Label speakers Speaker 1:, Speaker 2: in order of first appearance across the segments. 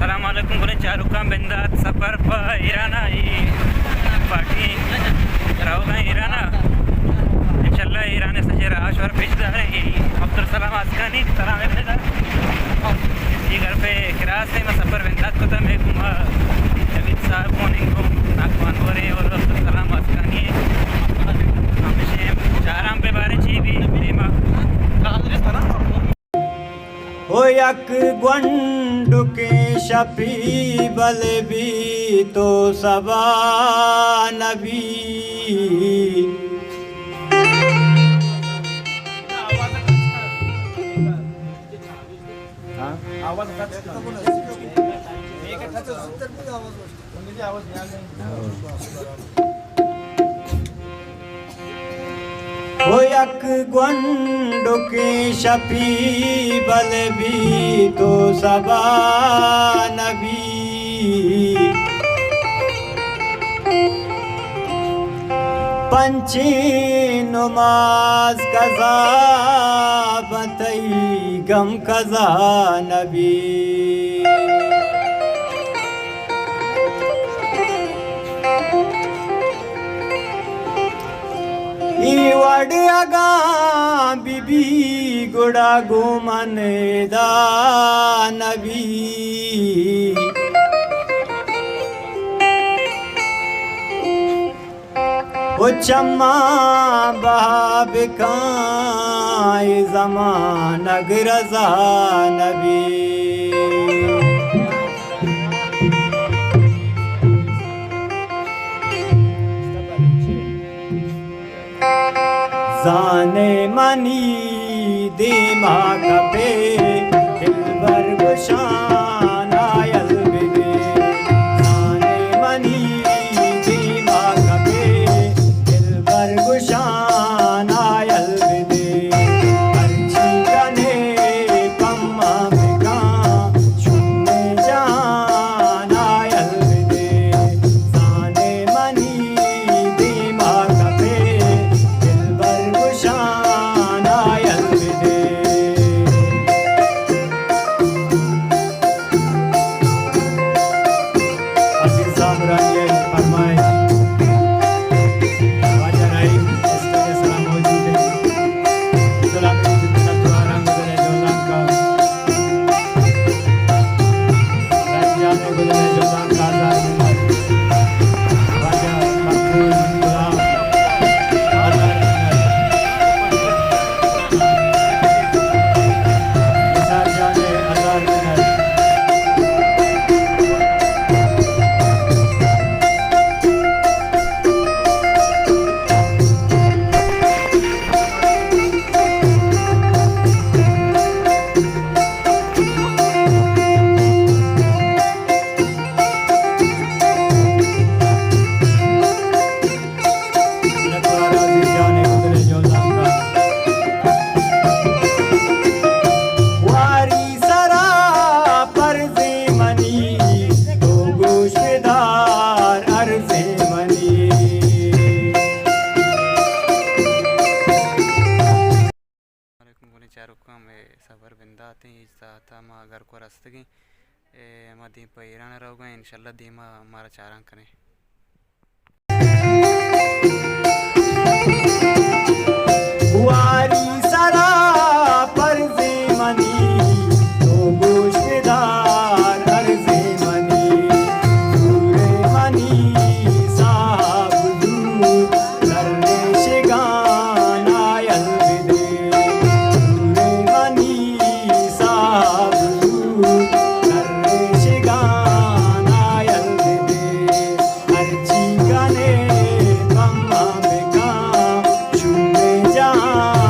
Speaker 1: Assalamualaikum boleh carukan bendat safar pa Irana party राहोगा ईराना इंशाल्लाह ईरान सजेरा आशवर पेश दारे अब्दुल सलाम अस्कानी सलाम अलैकुम ये घर पे किरास है मैं सफर वेंदात को तम एक जवीद साहब मॉर्निंग को नाकवान हो रहे और अब्दुल सलाम अस्कानी हमेशा चाराम पे बारे ची भी बीमा
Speaker 2: हो यक ग्वंडुके शपी बल भी तो सबा नबी हो यक ग्वंडुके शपी बल भी तो सबा नबी पंची नमाज कज़ा बतई गम कज़ा नबी वड अगा बीबी गुड़ा गुमन दा नबी ओ चम्मा बाब काए ज़मान अगरज़ा नबी जाने मनी दिमाग पे दिलबर गुशान आयल बिदे जाने मनी दिमाग पे दिलबर गुशान आयल बिदे अर्ची गने पम्मा बिका शुन्ने जान आयल बिदे जाने मनी दिमाग पे
Speaker 1: सफर बिंदा आते हैं साथ हम अगर को रास्ते की मदी पर ईरान रहोगा इंशाल्लाह दीमा हमारा चारां करें
Speaker 2: वारी सरा परज़े मनी तो गोशदार अर्ज़े मनी सूरे मनी साहब दूर करने शिगान आयल बिदे सूरे मनी साहब दूर करने शिगान आयल बिदे अर्ची गने पम्मा बेका शुन्ने जान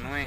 Speaker 1: 99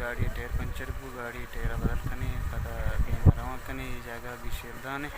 Speaker 1: गाड़ी टायर पंचर बु गाड़ी टायर बदल कने पता बीमार कने जगह भी शेरदान है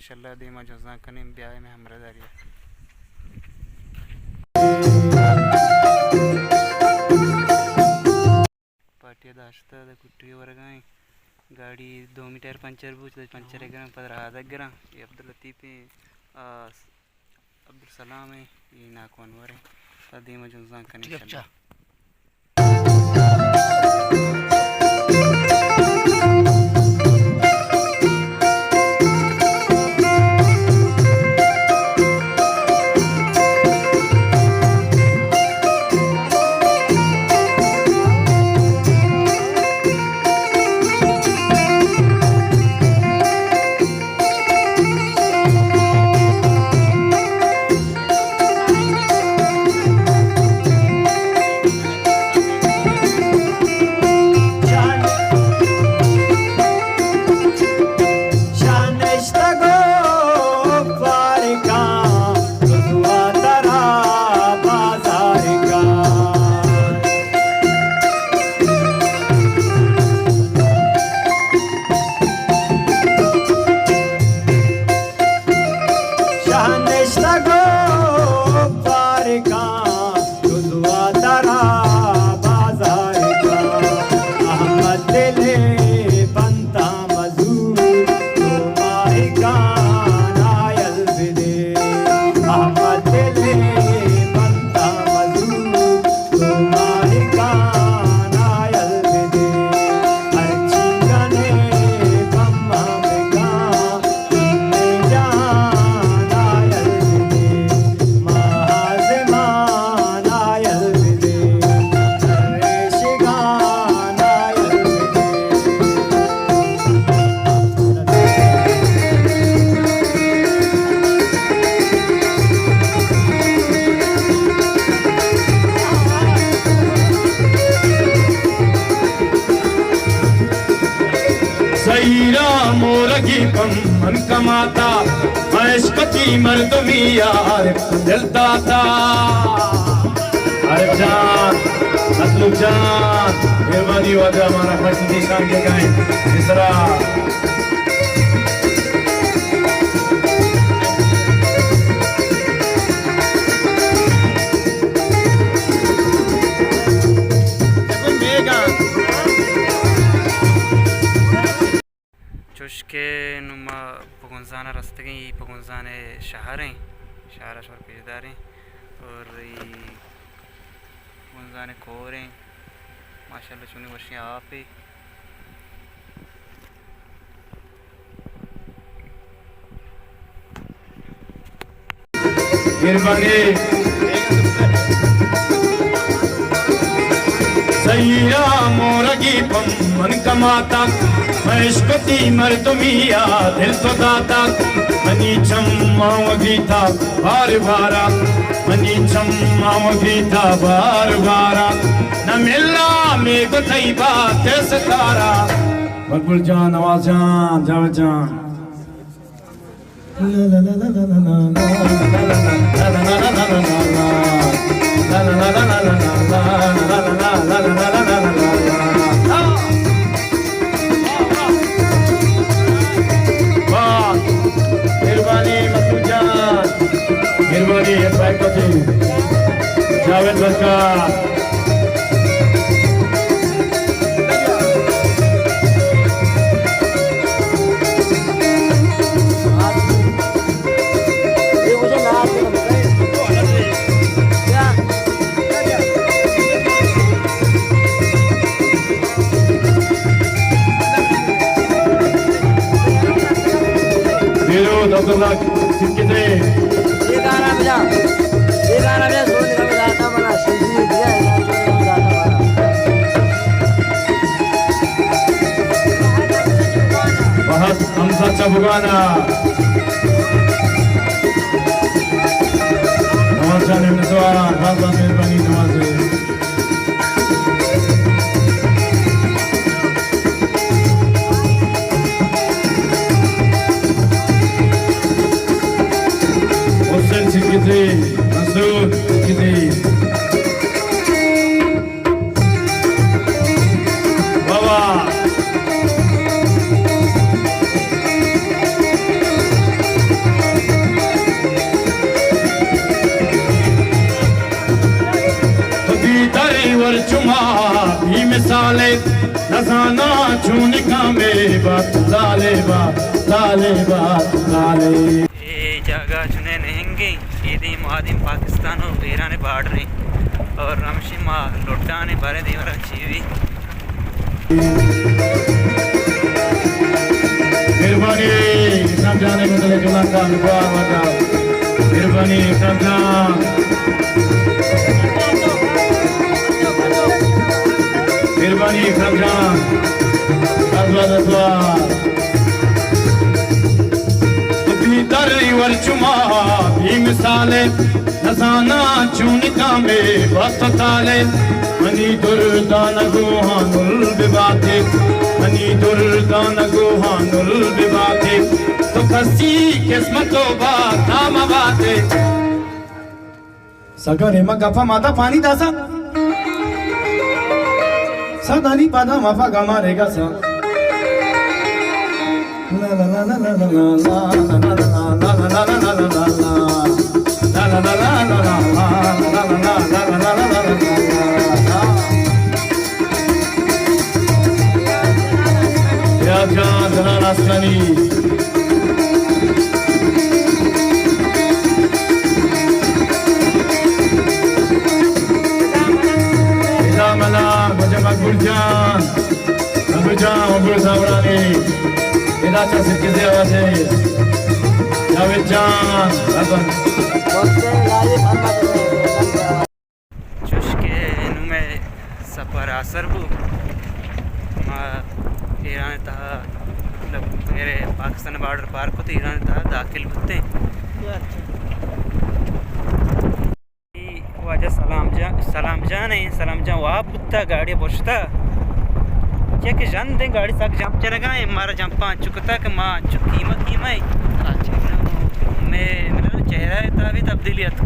Speaker 1: इंशाल्लाह देमा जज़ा कने ब्याह में हमरा दारी पार्टी दाश्ता द कुट्टी वरगाई गाड़ी 2 मीटर पंचर बुच पंचर एकरा पदर आदगरा ये अब्दुल लतीफ अब्दुल सलाम है ये नाकोन वरे देमा जज़ा कने इंशाल्लाह मन कमाता महेश की मर्दमी यार दिलता था अरे जान असलू जान मेहरबानी वादा हमारा फर्स्ट शान के गाएं तीसरा चुशके नुमा पगुंजाना रास्ते के पगुंजाने शहर हैं शहर अशवर पेशदार हैं और पगुंजाने खोर हैं माशाल्लाह चुनी वर्षी आप ही सैया मोरगी मन कमाता
Speaker 2: इश्क ती मर्दमिया दिल तो दाता मनी चम्माव गीता बार बारा मनी चम्माव गीता बार बारा न मिला में को थई बात सितारा मकबूल जान नवाज जान जावेद जान ला ला ला ला ला ला मेहरबानी जावेद बरकार अब्दुल्ला कितने
Speaker 3: ये गाना बजा सुन के बजाता बना सीधी दिया है
Speaker 2: बहुत हमसा चबुगाना नवाज जान इब्न सवार बहुत बहुत मेहरबानी Nawaz Sikiti, Masood, Sikiti. Baba. Tabi dari war chuma, bhi misale, nazana chuni kame, baat lale lale.
Speaker 1: जगह चुने नहेंगे ईदी मुहादिम पाकिस्तान और ईरान बॉर्डर और रमशी माँ लोटा ने बारे दीवार चीवी
Speaker 2: मेहरबानी सब जाने को चले जुला का अनुभव वाला मेहरबानी सब जान मेहरबानी सब जान अल्लाह दरी वर चुमा भी मिसाले नजाना चून कामे वक्त ताले मनी दुर्दान गुहानुल बिबाते मनी दुर्दान गुहानुल बिबाते तो कसी किस्मतों बात नाम बाते सगरे मगफा माता पानी दासा सदानी पादा मफा गमारेगा सा La la la la la la la la la la la la
Speaker 1: चुशके नुमे सफर असरबू ईरान था मतलब मेरे पाकिस्तान बॉर्डर पार को तो ईरान था दाखिल होते वजह सलाम जान वहाँ बुत्ता गाड़ी बोझता चेक जान दे गाड़ी तक जंप चलेगा हमारा जंप चुकता कि माँ चुकी मैं मेरा चेहरा था भी तब्दीलियत